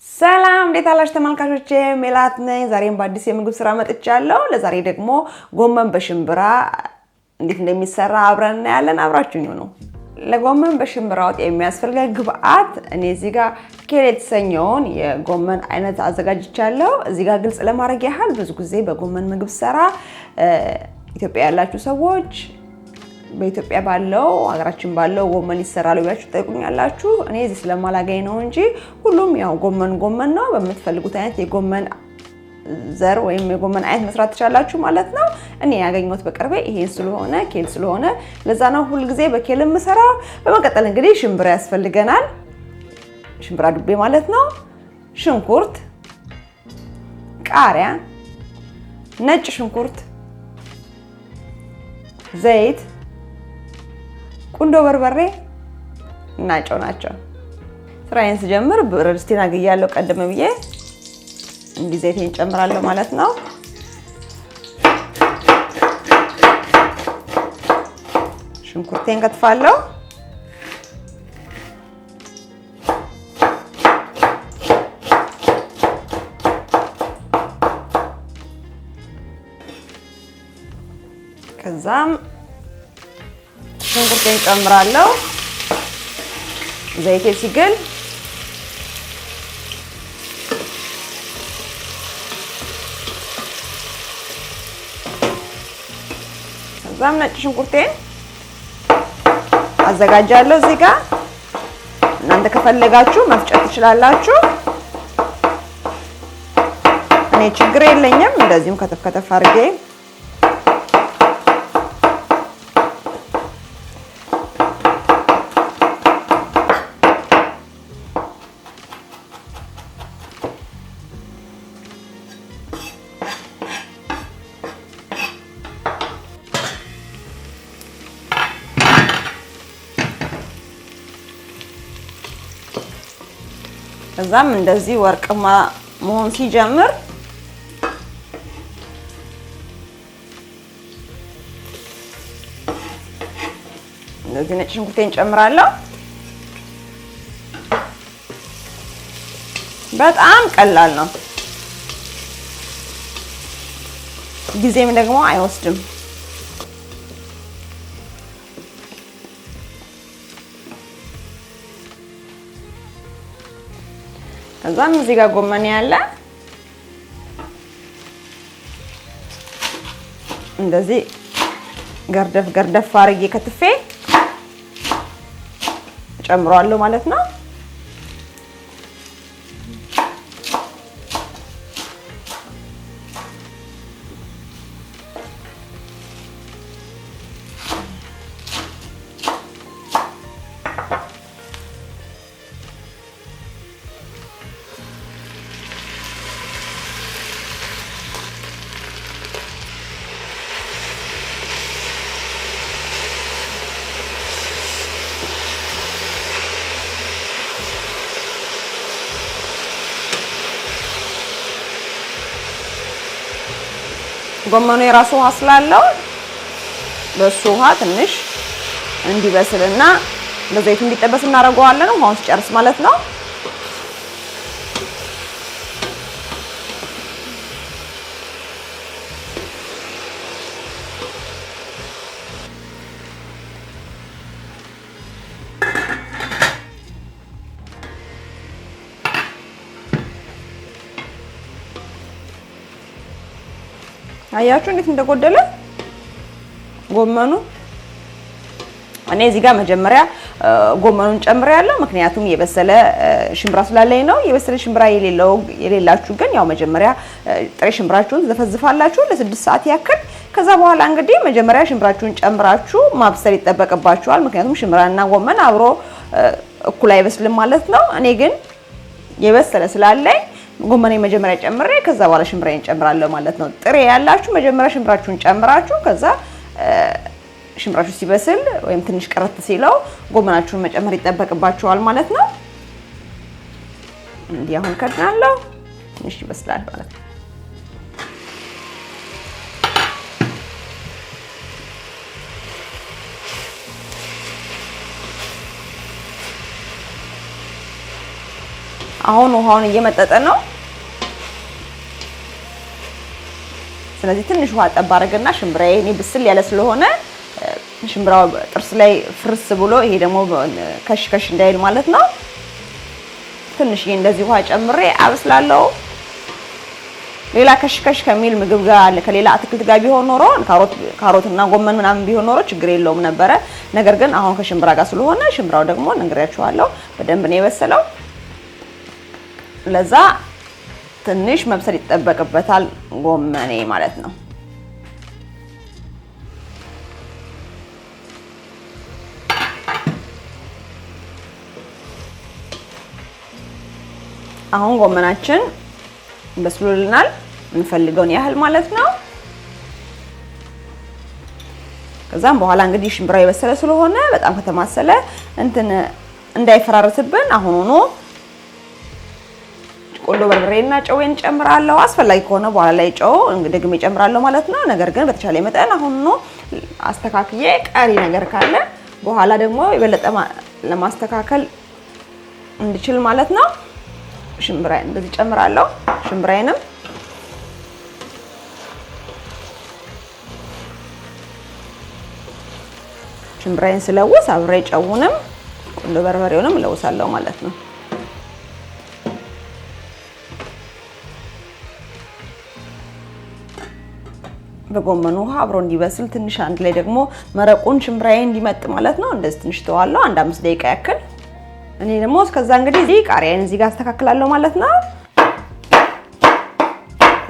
ሰላም እንዴት አላችሁ ተመልካቾቼ ሜላት ነኝ ዛሬም በአዲስ የምግብ ስራ መጥቻለሁ ለዛሬ ደግሞ ጎመን በሽምብራ እንዴት እንደሚሰራ አብረን እናያለን አብራችሁኝ ነው ለጎመን በሽምብራ ወጥ የሚያስፈልገው ግብአት እኔ እዚህ ጋር ኬል የተሰኘውን የጎመን አይነት አዘጋጅቻለሁ እዚህ ጋር ግልጽ ለማድረግ ያህል ብዙ ጊዜ በጎመን ምግብ ሰራ ኢትዮጵያ ያላችሁ ሰዎች በኢትዮጵያ ባለው ሀገራችን ባለው ጎመን ይሰራሉ ብላችሁ ጠይቁኛላችሁ እኔ እዚህ ስለማላገኝ ነው እንጂ ሁሉም ያው ጎመን ነው በመትፈልጉት አይነት የጎመን ዘር ወይም የጎመን አይነት መስራት ትችላላችሁ ማለት ነው እኔ ያገኘሁት በቅርቤ ይሄን ስለሆነ ኬል ስለሆነ ለዛ ነው ሁሉ ጊዜ በኬል የምሰራው በመቀጠል እንግዲህ ሽምብራ ያስፈልገናል ሽምብራ ዱቤ ማለት ነው ሽንኩርት ቃሪያ ነጭ ሽንኩርት ዘይት ቁንዶ በርበሬ እና ጨው ናቸው ስራዬን ስጀምር ብረድስቴን አግያለሁ ቀደም ብዬ እንዲህ ዘይቴን ጨምራለሁ ማለት ነው ሽንኩርቴን ከትፋለሁ ከዛም ሽንኩርቴን ጨምራለሁ ዘይቴ ሲግል ከዛም ነጭ ሽንኩርቴን አዘጋጃለሁ እዚህ ጋር እናንተ ከፈለጋችሁ መፍጨት ትችላላችሁ እኔ ችግር የለኝም እንደዚህም ከተፍ አድርጌ ከዛም እንደዚህ ወርቅማ መሆን ሲጀምር እንደዚህ ነጭ ሽንኩርቴን ጨምራለሁ በጣም ቀላል ነው ጊዜም ደግሞ አይወስድም ከዛም እዚህ ጋር ጎመን ያለ እንደዚህ ገርደፍ አድርጌ ከትፌ ጨምራለሁ ማለት ነው ጎመኑ የራሱ ውሃ ስላለው በሱ ውሃ ትንሽ እንዲበስልና በዘይቱ እንዲጠበስ እናደርገዋለን ውሃውን ሲጨርስ ማለት ነው አያችሁ እንዴት እንደጎደለ ጎመኑ እኔ እዚህ ጋር መጀመሪያ ጎመኑን ጨምሬያለሁ ምክንያቱም የበሰለ ሽምብራ ስላለኝ ነው የበሰለ ሽምብራ የሌላችሁ ግን ያው መጀመሪያ ጥሬ ሽምብራችሁን ዘፈዝፋላችሁ ለ6 ሰዓት ያክል ከዛ በኋላ እንግዲህ መጀመሪያ ሽምብራችሁን ጨምራችሁ ማብሰል ይተበቀባችኋል ምክንያቱም ሽምብራና ጎመን አብሮ እኩል አይበስልም ማለት ነው እኔ ግን የበሰለ ስላለኝ ጎመኔ መጀመሪያ ጨምሬ ከዛ በኋላ ሽምብራዬን ጨምራለሁ ማለት ነው ጥሬ ያላችሁ መጀመሪያ ሽምብራችሁን ጨምራችሁ ከዛ ሽምብራችሁ ሲበስል ወይም ትንሽ ቀረት ሲለው ጎመናችሁን መጨመር ይተበቀባችኋል ማለት ነው እንዲህ አሁን ከድናለሁ ትንሽ ይበስላል ማለት ነው አሁን ውሃውን እየመጠጠ ነው። ስለዚህ ትንሽ ውሃ ጠብ አድርግና ሽምብራዬ እኔ ብስል ያለ ስለሆነ ሽምብራው ጥርስ ላይ ፍርስ ብሎ ይሄ ደግሞ ከሽከሽ እንዳይል ማለት ነው። ትንሽ እንደዚህ ውሃ ጨምሬ አብስላለሁ። ሌላ ከሽከሽ ከሚል ምግብ ጋር ከሌላ አትክልት ጋር ቢሆን ኖሮ ካሮትና ጎመን ምናምን ቢሆን ኖሮ ችግር የለውም ነበረ። ነገር ግን አሁን ከሽምብራ ጋር ስለሆነ ሽምብራው ደግሞ ነግሬያችኋለሁ በደንብ ነው የበሰለው። ለዛ ትንሽ መብሰል ይጠበቅበታል ጎመኔ ማለት ነው። አሁን ጎመናችን በስሎልናል እንፈልገውን ያህል ማለት ነው። ከዛም በኋላ እንግዲህ ሽምብራው የበሰለ ስለሆነ በጣም ከተማሰለ እንዳይፈራርስብን አሁን ሆኖ ቆንጆ በርበሬና ጨውን ጨምራለሁ። አስፈላጊ ከሆነ በኋላ ላይ ጨው ደግሜ ጨምራለሁ ማለት ነው። ነገር ግን በተቻለ መጠን አሁን ነው አስተካክዬ ቀሪ ነገር ካለ በኋላ ደግሞ የበለጠ ለማስተካከል እንድችል ማለት ነው። ሽምብራዬን እንደዚህ ጨምራለሁ። ሽምብራዬን ስለውስ አብሬ ጨውንም ቆንጆ በርበሬውንም ለውሳለሁ ማለት ነው። በጎመኑ ውሃ አብሮ እንዲበስል ትንሽ አንድ ላይ ደግሞ መረቁን ሽምብራዬ እንዲመጥ ማለት ነው። እንደዚህ ትንሽ ተዋለሁ 1-5 ደቂቃ ያክል። እኔ ደግሞ እስከዛ እንግዲህ እዚህ ቃሪያን እዚህ ጋር አስተካክላለሁ ማለት ነው።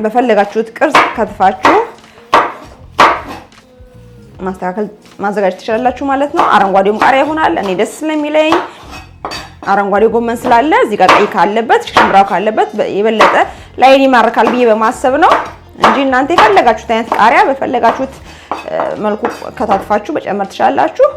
በፈለጋችሁት ቅርጽ ከትፋችሁ ማዘጋጀት ትችላላችሁ ማለት ነው። አረንጓዴውም ቃሪያ ይሆናል። እኔ ደስ ስለሚለኝ አረንጓዴ ጎመን ስላለ እዚህ ጋር ቀይ ካለበት ሽምብራው ካለበት የበለጠ ላይን ይማርካል ብዬ በማሰብ ነው እንጂ እናንተ የፈለጋችሁት አይነት ቃሪያ በፈለጋችሁት መልኩ ከታትፋችሁ መጨመር ትችላላችሁ።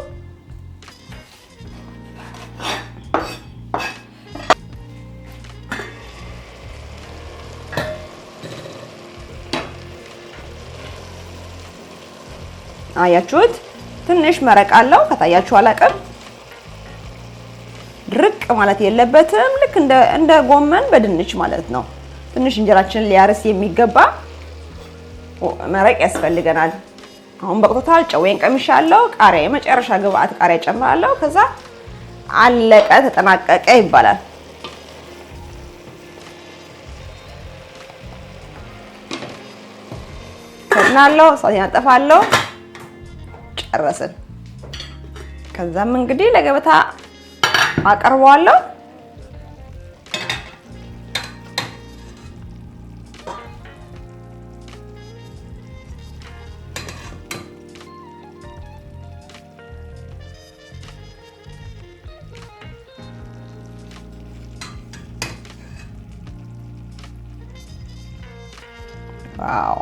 አያችሁት? ትንሽ መረቅ አለው። ከታያችሁ አላቀም ድርቅ ማለት የለበትም። ልክ እንደ ጎመን በድንች ማለት ነው። ትንሽ እንጀራችንን ሊያርስ የሚገባ መረቅ ያስፈልገናል። አሁን በቅቶታል። ጨዌን ቀምሻለሁ። ቃሪያ የመጨረሻ ግብአት ቃሪያ ጨምራለሁ። ከዛ አለቀ፣ ተጠናቀቀ ይባላል። ከድናለሁ፣ እሳቴን አጠፋለሁ። ጨረስን። ከዛም እንግዲህ ለገበታ አቀርበዋለሁ። ዋው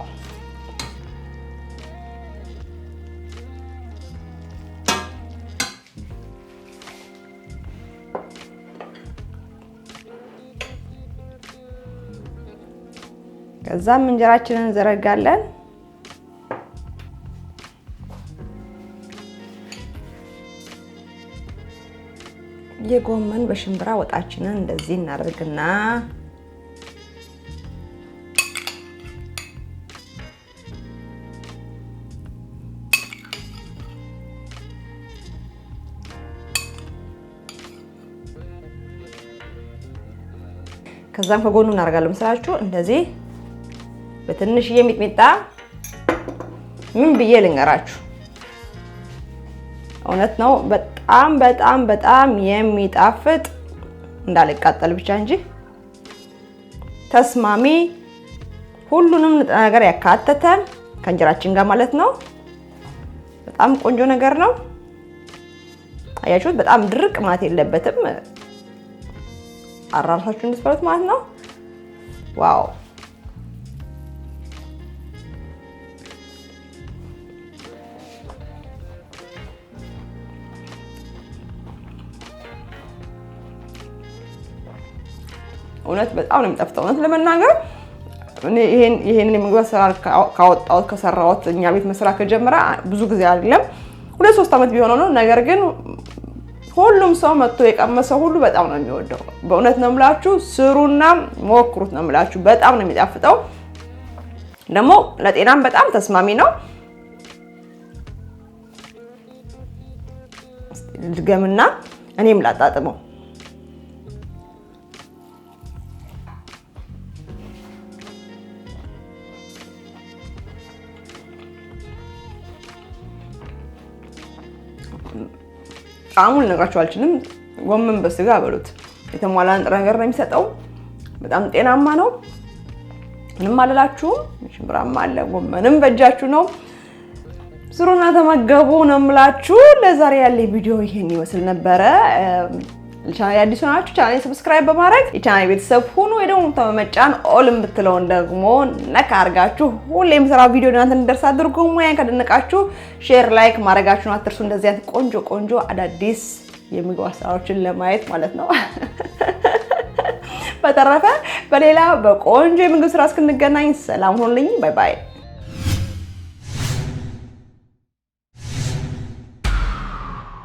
ከዛም እንጀራችንን እንዘረጋለን። የጎመን በሽምብራ ወጣችንን እንደዚህ እናደርግና ከዛም ከጎኑ እናደርጋለን መስላችሁ እንደዚህ በትንሽዬ ሚጥሚጣ ምን ብዬ ልንገራችሁ፣ እውነት ነው በጣም በጣም በጣም የሚጣፍጥ እንዳልቃጠል ብቻ እንጂ ተስማሚ ሁሉንም ንጥረ ነገር ያካተተ ከእንጀራችን ጋር ማለት ነው። በጣም ቆንጆ ነገር ነው። አያችሁት? በጣም ድርቅ ማለት የለበትም። አራርሳችሁ እንድትበሉት ማለት ነው። ዋው እውነት በጣም ነው የሚጣፍጠው። እውነት ለመናገር እኔ ይሄን የምግብ አሰራር ከሰራሁት እኛ ቤት መስራት ከጀመረ ብዙ ጊዜ አይደለም፣ 2-3 አመት ቢሆነው ነው። ነገር ግን ሁሉም ሰው መጥቶ የቀመሰው ሁሉ በጣም ነው የሚወደው። በእውነት ነው የምላችሁ ስሩና ሞክሩት ነው የምላችሁ። በጣም ነው የሚጣፍጠው። ደግሞ ለጤናም በጣም ተስማሚ ነው። ድገምና እኔም ላጣጥመው። ጣዕሙን ልነግራችሁ አልችልም። ጎመን በስጋ በሉት የተሟላ ንጥረ ነገር ነው የሚሰጠው። በጣም ጤናማ ነው። ምንም አልላችሁም። ሽምብራም አለ፣ ጎመንም በእጃችሁ ነው። ስሩና ተመገቡ ነው የምላችሁ። ለዛሬ ያለኝ ቪዲዮ ይሄን ይመስል ነበረ። ለቻናሌ አዲስ ሆናችሁ ቻናሌን ሰብስክራይብ በማድረግ የቻናሌ ቤተሰብ ሁኑ። የደወሉን በመጫን ኦል የምትለውን ደግሞ ነካ አድርጋችሁ ሁሌም የምሰራው ቪዲዮ እናንተ እንዲደርስ አድርጉ። ሙያን ከደነቃችሁ ሼር፣ ላይክ ማድረጋችሁን አትርሱ። እንደዚህ አይነት ቆንጆ አዳዲስ የምግብ አሰራሮችን ለማየት ማለት ነው። በተረፈ በሌላ በቆንጆ የምግብ ስራ እስክንገናኝ ሰላም ሁኑልኝ። ባይ ባይ።